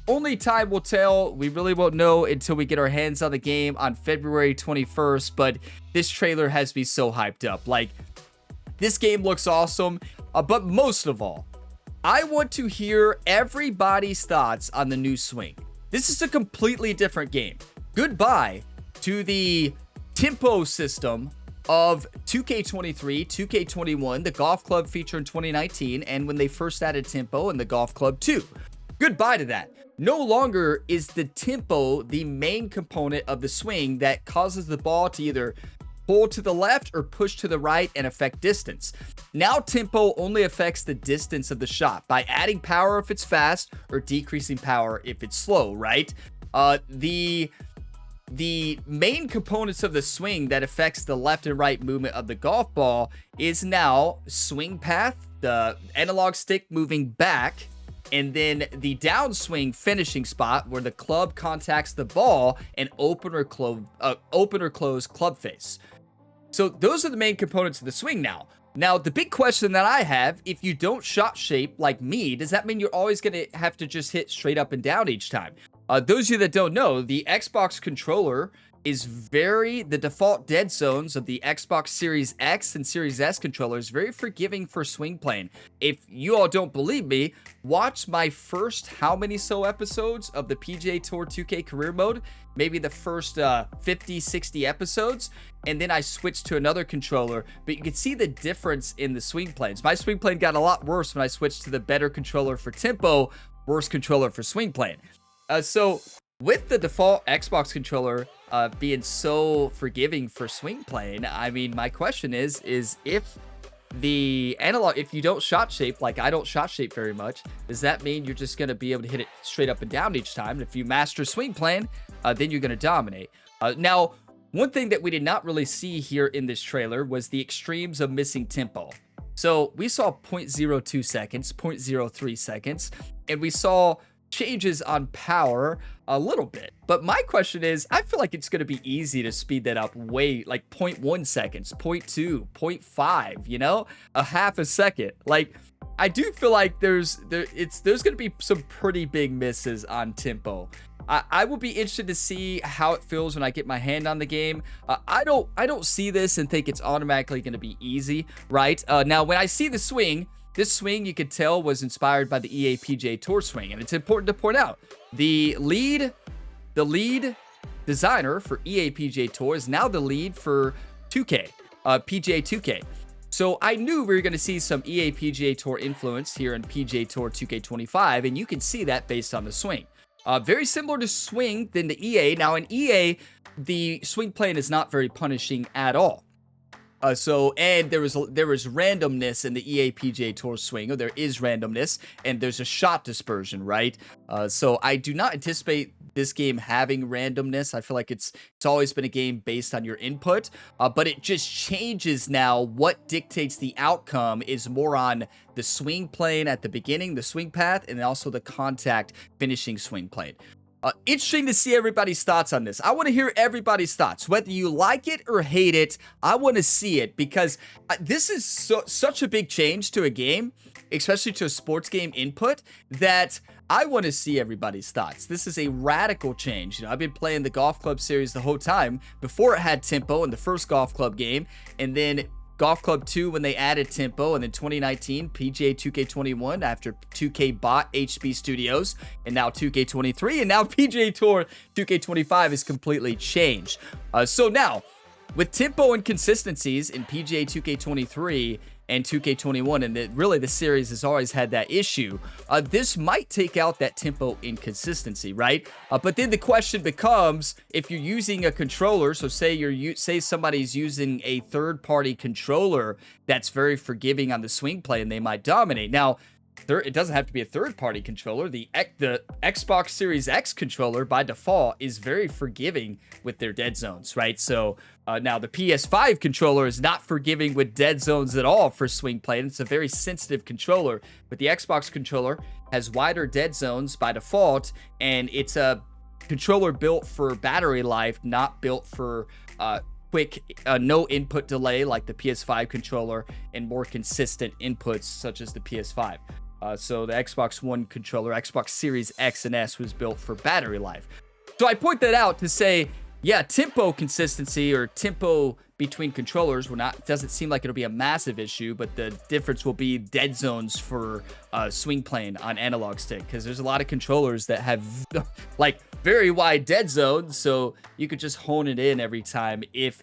Only time will tell. We really won't know until we get our hands on the game on February 21st. But this trailer has me so hyped up. Like, this game looks awesome. But most of all, I want to hear everybody's thoughts on the new swing. This is a completely different game. Goodbye to the tempo system of 2K23, 2K21, the golf club feature in 2019, and when they first added tempo in the golf club 2. Goodbye to that. No longer is the tempo the main component of the swing that causes the ball to either pull to the left or push to the right and affect distance. Now tempo only affects the distance of the shot by adding power if it's fast or decreasing power if it's slow, right? The main components of the swing that affects the left and right movement of the golf ball is now swing path, the analog stick moving back, and then the downswing finishing spot where the club contacts the ball and open or close club face. So those are the main components of the swing now. Now, the big question that I have, if you don't shot shape like me, does that mean you're always going to have to just hit straight up and down each time? Those of you that don't know, the Xbox controller is the default dead zones of the Xbox Series X and Series S controllers, very forgiving for swing plane. If you all don't believe me, watch my first how many so episodes of the PGA Tour 2K career mode, maybe the first 50, 60 episodes, and then I switched to another controller, but you can see the difference in the swing planes. My swing plane got a lot worse when I switched to the better controller for tempo, worst controller for swing playing. So with the default Xbox controller being so forgiving for swing playing, I mean, my question is if the analog, if you don't shot shape, like I don't shot shape very much, does that mean you're just going to be able to hit it straight up and down each time? And if you master swing playing, then you're going to dominate. Now, one thing that we did not really see here in this trailer was the extremes of missing tempo. So we saw 0.02 seconds, 0.03 seconds, and we saw changes on power a little bit. But my question is, I feel like it's going to be easy to speed that up way, like 0.1 seconds, 0.2, 0.5, you know, a half a second. Like, I do feel like there's going to be some pretty big misses on tempo. I will be interested to see how it feels when I get my hand on the game. I don't see this and think it's automatically going to be easy, right? Now, when I see the swing, this swing you could tell was inspired by the EA PGA Tour swing, and it's important to point out the lead designer for EA PGA Tour is now the lead for 2K, PGA 2K. So I knew we were going to see some EA PGA Tour influence here in PGA Tour 2K25, and you can see that based on the swing. Very similar to swing than the EA. Now in EA, the swing playing is not very punishing at all. And there was randomness in the EA PGA Tour swing, or there is randomness, and there's a shot dispersion, right? So I do not anticipate this game having randomness. I feel like it's always been a game based on your input, but it just changes now. What dictates the outcome is more on the swing plane at the beginning, the swing path, and also the contact finishing swing plane. Interesting to see everybody's thoughts on this. I want to hear everybody's thoughts. Whether you like it or hate it, I want to see it, because this is such a big change to a game, especially to a sports game input, that I want to see everybody's thoughts. This is a radical change. You know, I've been playing the Golf Club series the whole time before it had tempo in the first Golf Club game, and then Golf Club 2 when they added tempo, and then 2019 PGA 2K21 after 2K bought HB Studios, and now 2K23, and now PGA Tour 2K25 is completely changed. So now, with tempo inconsistencies in PGA 2K23 and 2K21, and really the series has always had that issue, this might take out that tempo inconsistency, right? But then the question becomes, if you're using a controller, so say somebody's using a third-party controller that's very forgiving on the swing play, and they might dominate. Now, it doesn't have to be a third-party controller. The Xbox Series X controller, by default, is very forgiving with their dead zones, right? So now the PS5 controller is not forgiving with dead zones at all for swing play, and it's a very sensitive controller. But the Xbox controller has wider dead zones by default, and it's a controller built for battery life, not built for quick, no input delay like the PS5 controller, and more consistent inputs such as the PS5. So the Xbox One controller, Xbox Series X and S, was built for battery life. So I point that out to say, yeah, tempo consistency or tempo between controllers doesn't seem like it'll be a massive issue, but the difference will be dead zones for swing playing on analog stick, because there's a lot of controllers that have like very wide dead zones, so you could just hone it in every time if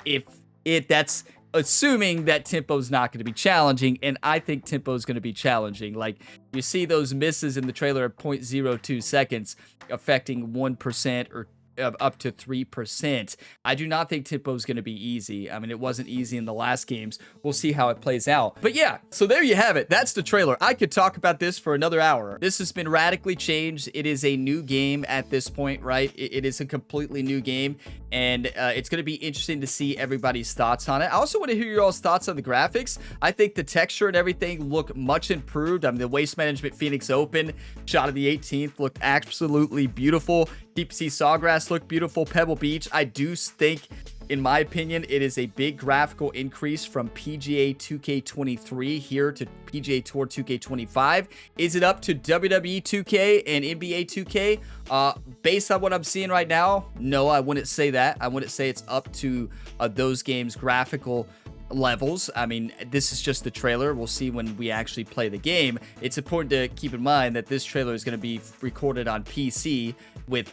that's assuming that tempo's not going to be challenging, and I think tempo's going to be challenging. Like, you see those misses in the trailer at 0.02 seconds affecting 1% or up to 3%. I do not think tempo is going to be easy. I mean, it wasn't easy in the last games. We'll see how it plays out. But yeah, so there you have it. That's the trailer. I could talk about this for another hour. This has been radically changed. It is a new game at this point, right? It is a completely new game, and it's going to be interesting to see everybody's thoughts on it. I also want to hear your all's thoughts on the graphics. I think the texture and everything look much improved. I mean, the Waste Management Phoenix Open shot of the 18th looked absolutely beautiful. Deep Sea Sawgrass looked beautiful. Pebble Beach, I do think, in my opinion, it is a big graphical increase from PGA 2K23 here to PGA Tour 2K25. Is it up to WWE 2K and NBA 2K? Based on what I'm seeing right now, no, I wouldn't say that. I wouldn't say it's up to those games' graphical levels. I mean, this is just the trailer. We'll see when we actually play the game. It's important to keep in mind that this trailer is going to be recorded on PC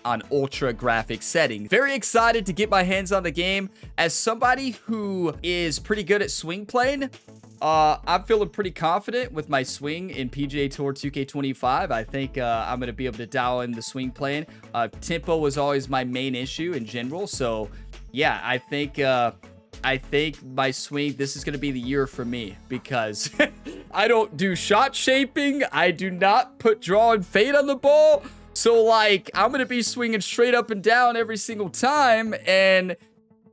on ultra graphic settings. Very excited to get my hands on the game. As somebody who is pretty good at swing playing, I'm feeling pretty confident with my swing in PGA Tour 2K25. I think I'm going to be able to dial in the swing plan. Tempo was always my main issue in general. So, yeah, I think my swing, this is going to be the year for me because I don't do shot shaping. I do not put draw and fade on the ball. So, like, I'm going to be swinging straight up and down every single time. And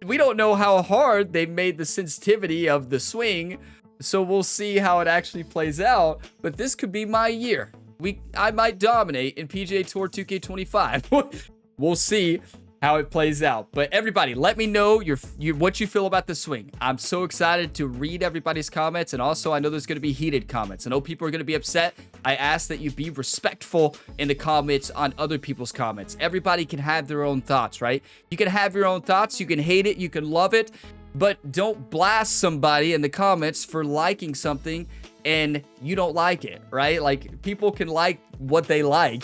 we don't know how hard they made the sensitivity of the swing. So we'll see how it actually plays out. But this could be my year. I might dominate in PGA Tour 2K25. We'll see how it plays out. But everybody, let me know what you feel about the swing. I'm so excited to read everybody's comments. And also, I know there's going to be heated comments. I know people are going to be upset. I ask that you be respectful in the comments on other people's comments. Everybody can have their own thoughts, right? You can have your own thoughts. You can hate it. You can love it. But don't blast somebody in the comments for liking something and you don't like it, right? Like, people can like what they like.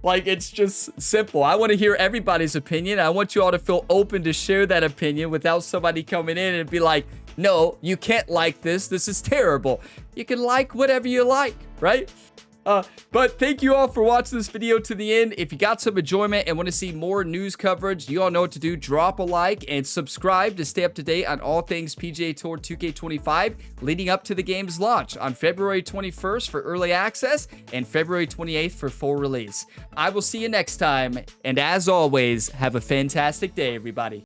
Like, it's just simple. I want to hear everybody's opinion. I want you all to feel open to share that opinion without somebody coming in and be like, no, you can't like this. This is terrible. You can like whatever you like, right? But thank you all for watching this video to the end. If you got some enjoyment and want to see more news coverage, you all know what to do. Drop a like and subscribe to stay up to date on all things PGA Tour 2K25 leading up to the game's launch on February 21st for early access and February 28th for full release. I will see you next time. And as always, have a fantastic day, everybody.